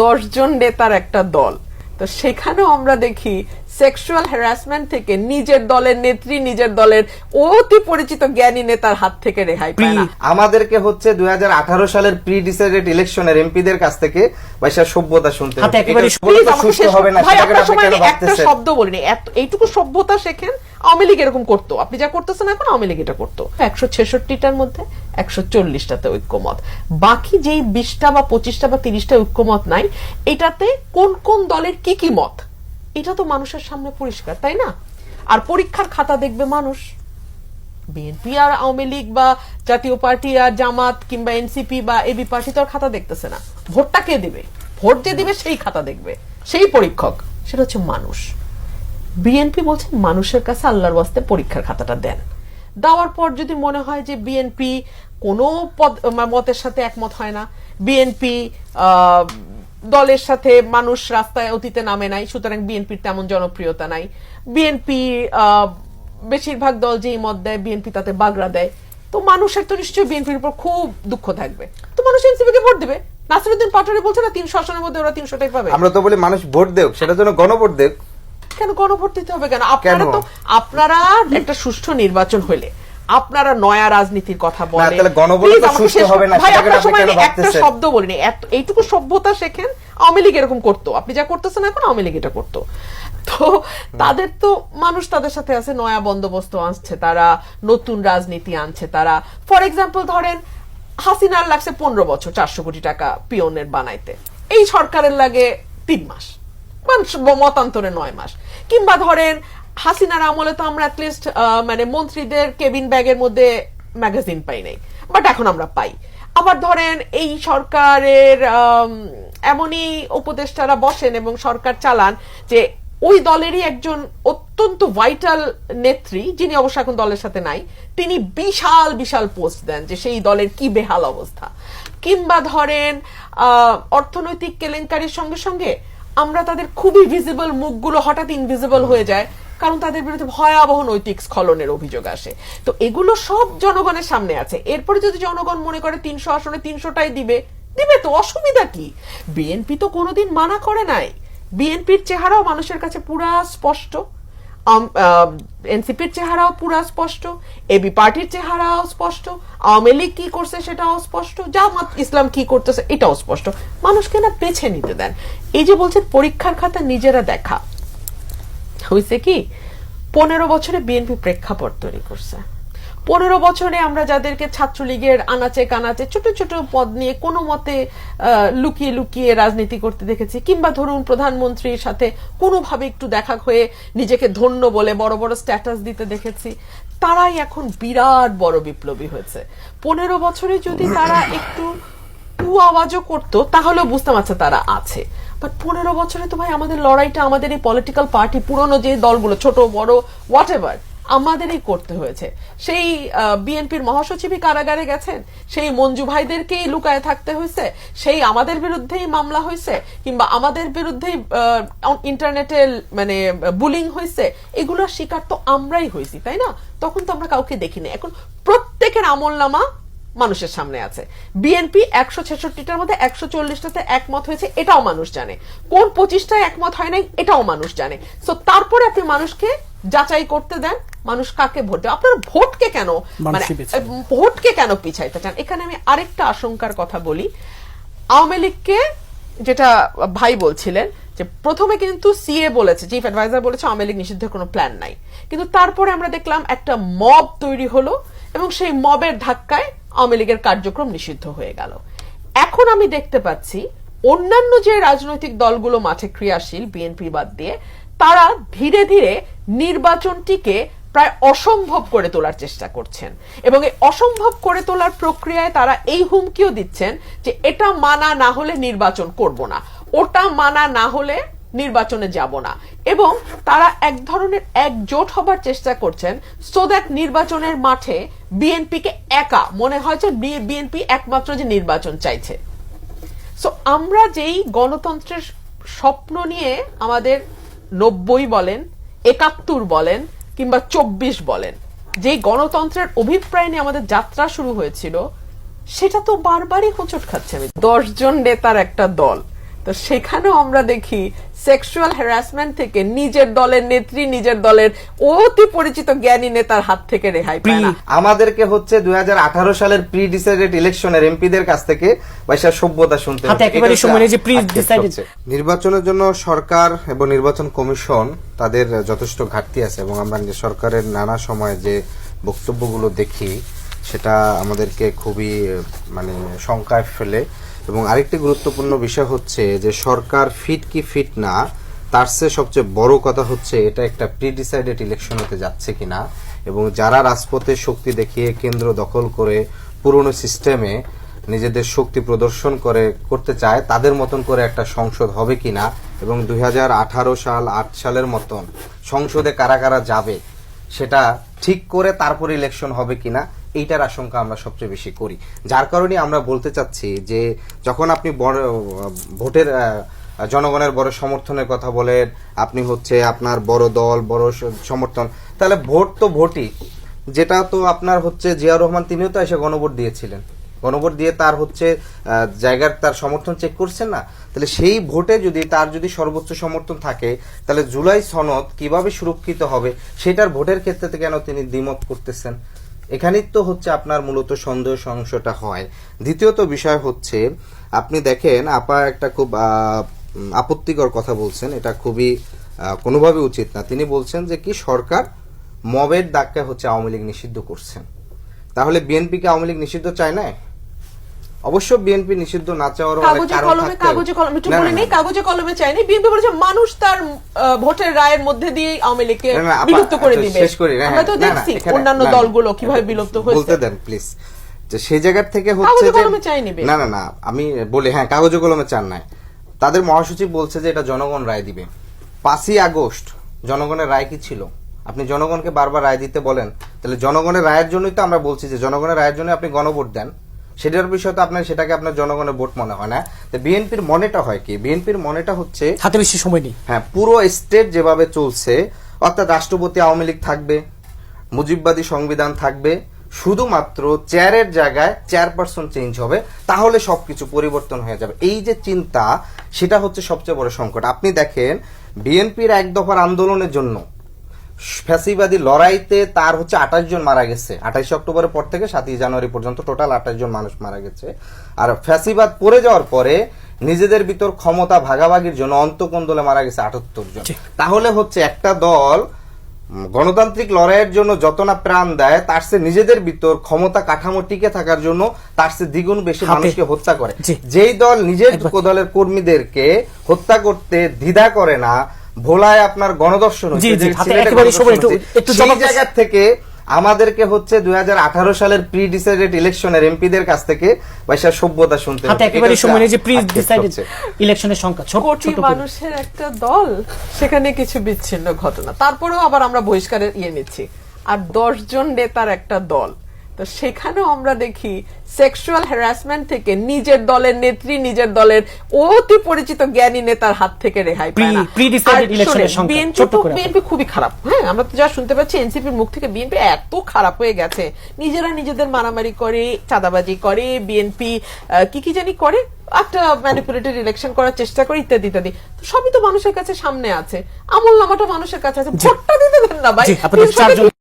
10 জন নেতার একটা দল, তো সেখানেও আমরা দেখি সেক্সুয়াল হ্যারাসমেন্ট থেকে নিজের দলের নেত্রী, নিজের দলের অতি পরিচিত জ্ঞানী নেতার হাত থেকে রেহাই পায় না। আমাদেরকে হচ্ছে 2018 সালের প্রি ডিসাইডেড ইলেকশনের এমপিদের কাছ থেকে ভাইসা সভ্যতা শুনতে হবে। একটা শব্দ বলিনি, এইটুকু সভ্যতা শেখেন। আওয়ামী লীগ এরকম করতো, আপনি যা করতেছেন এখন আওয়ামী লীগ এটা করতো। 166টার মধ্যে 140টাতে ঐক্যমত, বাকি যেই 20টা বা 25টা বা 30টা ঐক্যমত নাই, এটাতে কোন কোন দলের কি কি মত এটা তো মানুষের সামনে পরিষ্কার, তাই না? আর পরীক্ষার খাতা দেখবে মানুষ। বিএনপি আর আওয়ামী লীগ বা জাতীয় পার্টি আর জামাত কিংবা এনসিপি বা এবি পার্টি তো আর খাতা দেখতেছে না। ভোটটা কে দিবে? ভোট যে দিবে সেই খাতা দেখবে, সেই পরীক্ষক সেটা হচ্ছে মানুষ। বিএনপি বলছে মানুষের কাছে আল্লাহর ওয়াস্তে পরীক্ষার খাতাটা দেন। দেওয়ার পর যদি মনে হয় যে বিএনপি কোনো মতের সাথে একমত হয় না, বিএনপি দলের সাথে মানুষ রাস্তায় অতীতে নামে নাই, সুতরাং বিএনপির তেমন জনপ্রিয়তা নাই, বিএনপি বেশিরভাগ দল যেই মত দেয় বিএনপি তাতে বাগড়া দেয়, তো মানুষের তো নিশ্চয়ই বিএনপির উপর খুব দুঃখ থাকবে, তো মানুষ এনসিপি কে ভোট দিবে। নাসিরউদ্দিন পাটোয়ারি বলছে না 300 আসনের মধ্যে ওরা 300টাই পাবে। আমরা তো বলি মানুষ ভোট দেব, সেটার জন্য গণভোট দেব। কেন গণভোট দিতে হবে কেন? আপনারা একটা সুষ্ঠু নির্বাচন হইলে আপনারা নয়া রাজনীতির কথা বলেন, একটা শব্দ বলিনি, এইটুকু সভ্যতা শেখেন। আওয়ামী লীগ এরকম করতো, আপনি যা করতেছেন এখন আওয়ামী লীগ এটা করতো। তো তাদের তো মানুষ তাদের সাথে আছে, নয়া বন্দোবস্ত আনছে তারা, নতুন রাজনীতি আনছে তারা। ফর এক্সাম্পল ধরেন হাসিনার লাগছে 15 বছর 400 কোটি টাকা পিওনের বানাইতে, এই সরকারের লাগে 3 মাস, মতান্তরে 9 মাস। কিংবা ধরেন হাসিনার আমলে তো আমরা অ্যাটলিস্ট মানে মন্ত্রীদের কেবিন ব্যাগের মধ্যে ম্যাগাজিন পাই নাই, বাট এখন আমরা পাই। আবার ধরেন এই সরকারের এমনই উপদেষ্টারা বসেন এবং সরকার চালান যে ওই দলেরই একজন অত্যন্ত ভাইটাল নেত্রী, যিনি অবশ্য এখন দলের সাথে নাই, তিনি বিশাল বিশাল পোস্ট দেন যে সেই দলের কি বেহাল অবস্থা। কিংবা ধরেন অর্থনৈতিক কেলেঙ্কারির সঙ্গে সঙ্গে আমরা তাদের খুবই ভিজিবল মুখগুলো হঠাৎ ইনভিজিবল হয়ে যায়, কারণ তাদের বিরুদ্ধে ভয়াবহ নৈতিক স্খলনের অভিযোগ আসে। তো এগুলো সব জনগণের সামনে আছে। এরপরে যদি জনগণ মনে করে 300 আসনে 300টাই দিবে, দিবে তো, অসুবিধা কি? বিএনপি তো কোনোদিন মানা করে নাই, বিএনপির চেহারাও মানুষের কাছে পুরা স্পষ্ট, এনসিপির চেহারাও পুরা স্পষ্ট, এবি পার্টির চেহারাও স্পষ্ট, আওয়ামী লীগ কি করছে সেটাও স্পষ্ট, জামাত ইসলাম কি করতেছে এটাও স্পষ্ট। মানুষকে না বেছে নিতে দেন। এই যে বলছেন পরীক্ষার খাতা নিজেরা দেখা, হয়েছে কি 15 বছরে বিএনপি প্রেক্ষাপট তৈরি করছে। 15 বছরে আমরা যাদেরকে ছাত্রলীগের আনাচে কানাচে ছোট ছোট পদ নিয়ে কোনো মতে লুকিয়ে লুকিয়ে রাজনীতি করতে দেখেছি, কিংবা ধরুন প্রধানমন্ত্রীর সাথে কোনোভাবে একটু দেখা হয়ে নিজেকে ধন্য বলে বড় বড় স্ট্যাটাস দিতে দেখেছি, তারাই এখন বিরাট বড় বিপ্লবী হয়েছে। 15 বছরে যদি তারা একটু আওয়াজও করতো তাহলেও বুঝতাম আচ্ছা তারা আছে। বাট 15 বছরে তো ভাই আমাদের লড়াইটা, আমাদের এই পলিটিক্যাল পার্টি, পুরনো যে দলগুলো ছোট বড় হোয়াট এভার, আমাদেরই করতে হয়েছে। সেই বিএনপির মহাসচিবই কারাগারে গেছেন, সেই মঞ্জু ভাইদেরকেই লুকায় থাকতে হয়েছে, সেই আমাদের বিরুদ্ধেই মামলা হয়েছে, কিংবা আমাদের বিরুদ্ধেই ইন্টারনেটে মানে বুলিং হয়েছে, এগুলোর শিকার তো আমরাই হয়েছি, তাই না? তখন তো আমরা কাউকে দেখিনি। এখন প্রত্যেকের আমলনামা মানুষের সামনে আছে। বিএনপি 166টার মধ্যে 140টাতে একমত হয়েছে, এটাও মানুষ জানে। কোন 25টায় একমত হয় নাই এটাও মানুষ জানে। সো তারপরে আপনি মানুষকে যাচাই করতে দেন মানুষ কাকে ভোট দেয়। আপনার ভোটকে কেন মানে ভোটকে কেন পিছাইতে চান? এখানে আমি আরেকটা আশঙ্কার কথা বলি। আওয়ামী লীগকে যেটা ভাই বলছিলেন যে প্রথমে কিন্তু সিএ বলেছে, চিফ অ্যাডভাইজার বলেছে আওয়ামী লীগ নিষিদ্ধের কোনো প্ল্যান নাই, কিন্তু তারপরে আমরা দেখলাম একটা মব তৈরি হলো এবং সেই মবের ধাক্কায় আওয়ামী লীগের কার্যক্রম নিষিদ্ধ হয়ে গেল। এখন আমি দেখতে পাচ্ছি অন্যান্য যে রাজনৈতিক দলগুলো মাঠে ক্রিয়াশীল বিএনপি বাদ দিয়ে, তারা ধীরে ধীরে নির্বাচনটিকে প্রায় অসম্ভব করে তোলার চেষ্টা করছেন, এবং এই অসম্ভব করে তোলার প্রক্রিয়ায় তারা এই হুমকিও দিচ্ছেন যে এটা মানা না হলে নির্বাচন করব না, ওটা মানা না হলে নির্বাচনে যাব না, এবং তারা এক ধরনের একজোট হবার চেষ্টা করছেন সো দ্যাট নির্বাচনের মাঠে বিএনপিকে একা মনে হয় যে বিএনপি একমাত্র যে নির্বাচন চাইছে। সো আমরা যেই গণতন্ত্রের স্বপ্ন নিয়ে আমাদের 90 বলেন, 71 বলেন, কিংবা 24 বলেন, যেই গণতন্ত্রের অভিপ্রায় নিয়ে আমাদের যাত্রা শুরু হয়েছিল, সেটা তো বারবারই হোঁচট খাচ্ছে। 10 জন নেতার একটা দল, তো সেখানেও আমরা দেখি সেক্সুয়াল হ্যারাসমেন্ট থেকে নিজের দলের নেত্রী, নিজের দলের অতি পরিচিত জ্ঞানী নেতার হাত থেকে রেহাই পায় না। আমাদেরকে হচ্ছে 2018 সালের প্রি ডিসাইডেড ইলেকশনের এমপিদের কাছ থেকে পয়সা সভ্যতা শুনতে হচ্ছে। একেবারে সময় যে প্রি ডিসাইডেড নির্বাচনের জন্য সরকার এবং নির্বাচন কমিশন তাদের যথেষ্ট ঘাটতি আছে, এবং আমরা সরকারের নানা সময় যে বক্তব্যগুলো দেখি সেটা আমাদেরকে খুবই মানে শঙ্কায় ফেলে। এবং আরেকটি গুরুত্বপূর্ণ বিষয় হচ্ছে যে সরকার ফিট কি ফিট না, তার চেয়ে সবচেয়ে বড় কথা হচ্ছে এটা একটা প্রি ডিসাইডেড ইলেকশন হতে যাচ্ছে কিনা, এবং যারা রাজপথে শক্তি দেখিয়ে কেন্দ্র দখল করে পুরনো সিস্টেমে নিজেদের শক্তি প্রদর্শন করতে চায় তাদের মতন করে একটা সংসদ হবে কিনা, এবং 2018 সাল 8 সালের মতন সংসদে কারা কারা যাবে সেটা ঠিক করে তারপর ইলেকশন হবে কিনা, এইটার আশঙ্কা আমরা সবচেয়ে বেশি করি। যার কারণে আমরা বলতে চাচ্ছি যে যখন আপনি ভোটের জনগণের বড় সমর্থনের কথা বলেন, আপনি হচ্ছে আপনার বড় দল বড় সমর্থন, তাহলে ভোট তো ভোটই, যেটা তো আপনার হচ্ছে জিয়াউর রহমান তিনিও তো এসে গণভোট দিয়েছিলেন, গণভোট দিয়ে তার হচ্ছে জায়গার তার সমর্থন চেক করছেন না, তাহলে সেই ভোটে যদি তার যদি সর্বোচ্চ সমর্থন থাকে তাহলে জুলাই সনদ কিভাবে সুরক্ষিত হবে সেটার ভোটের ক্ষেত্রে কেন তিনি দ্বিমত করতেছেন? এখানেই তো হচ্ছে আপনার মূলত সন্দেহ সংশয়টা হয়। দ্বিতীয়ত বিষয় হচ্ছে আপনি দেখেন আপা একটা খুব আপত্তিকর কথা বলছেন, এটা খুবই কোনোভাবে উচিত না। তিনি বলছেন যে কি সরকার মবের ডাককে হচ্ছে আওয়ামী লীগ নিষিদ্ধ করছেন, তাহলে বিএনপিকে আওয়ামী লীগ নিষিদ্ধ চায় না? অবশ্য বিএনপি নিষিদ্ধ না চাওয়ার কাগজে কলমে চায়নি। বিএনপি বলেছে মানুষ তার ভোটের রায়ের মধ্যে দিয়ে আওয়ামী লীগকে বিলুপ্ত করে দিবে। আমরা তো দেখছি অন্যান্য দলগুলো কিভাবে বিলুপ্ত হয়েছে। বলতে দেন প্লিজ। যে সেই জায়গা থেকে হচ্ছে না না না আমি বলি, হ্যাঁ কাগজে কলমে চান নাই, তাদের মহাসচিব বলছে যে এটা জনগণ রায় দিবে। 5ই আগস্ট জনগণের রায় কি ছিল? আপনি জনগণকে বারবার রায় দিতে বলেন, তাহলে জনগণের রায়ের জন্যই তো আমরা বলছি যে জনগণের রায়ের জন্য আপনি গণভোট দেন, সেটার বিষয় তো আপনার সেটাকে আপনার জনগণের ভোট মনে হয় না। তো বিএনপির মনেটা হয় কি? বিএনপির মনেটা হচ্ছে হাতে বেশি সময় নেই। হ্যাঁ, পুরো স্টেট যেভাবে চলছে, অর্থাৎ রাষ্ট্রপতি আওয়ামী লীগ থাকবে, মুজিববাদী সংবিধান থাকবে, শুধুমাত্র চেয়ারের জায়গায় চেয়ারপারসন চেঞ্জ হবে, তাহলে সবকিছু পরিবর্তন হয়ে যাবে। এই যে চিন্তা, সেটা হচ্ছে সবচেয়ে বড় সংকট। আপনি দেখেন বিএনপির এক দফার আন্দোলনের জন্য ফ্যাসিবাদী লড়াইতে তার হচ্ছে 28 জন মারা গেছে। 28 অক্টোবরের পর থেকে 7 জানুয়ারি পর্যন্ত টোটাল 28 জন মানুষ মারা গেছে। আর ফ্যাসিবাদ পড়ে যাওয়ার পরে নিজেদের ভিতর ক্ষমতা ভাগাভাগির জন্য অন্তকন্দলে মারা গেছে 78 জন। তাহলে হচ্ছে একটা দল গণতান্ত্রিক লড়াইয়ের জন্য যত না প্রাণ দেয়, তার চেয়ে নিজেদের ভিতর ক্ষমতা কাঠামো টিকে থাকার জন্য তার চেয়ে দ্বিগুণ বেশি মানুষকে হত্যা করে। যেই দল নিজের দলের কর্মীদেরকে হত্যা করতে দ্বিধা করে না, ভোলায় আপনার গণদর্শন হচ্ছে, সেই জায়গা থেকে আমাদেরকে হচ্ছে 2018 সালের প্রি ডিসাইডেড ইলেকশনের এমপিদের কাছ থেকে পয়সা সভ্যতা শুনতে হচ্ছে। একেবারে সময় যে প্রি ডিসাইডেড ইলেকশনের সংখ্যা কোটি মানুষের একটা দল, সেখানে কিছু বিচ্ছিন্ন ঘটনা, তারপরেও আবার আমরা বহিষ্কারের নিচ্ছি, আর 10 জন নেতার একটা দল। তো সেখানেও আমরা দেখি সেক্সুয়াল হ্যারাসমেন্ট থেকে নিজের দলের নেত্রী, নিজের দলের অতি পরিচিত জ্ঞানী নেতার হাত থেকে রেহাই পায় না। বিএনপি খুবই খারাপ। হ্যাঁ, আমরা তো যা শুনতে পাচ্ছি এনসিপির মুখ থেকে বিএনপি এত খারাপ হয়ে গেছে, নিজেরা নিজেদের মারামারি করে, চাঁদাবাজি করে, বিএনপি কি জানি করে, একটা ম্যানিপুলেটেড ইলেকশন করার চেষ্টা করে, ইত্যাদি ইত্যাদি। তো সবই তো মানুষের কাছে সামনে আছে, আমল নামাটা মানুষের কাছে আছে, ভোটটা দিতে দেন না ভাই।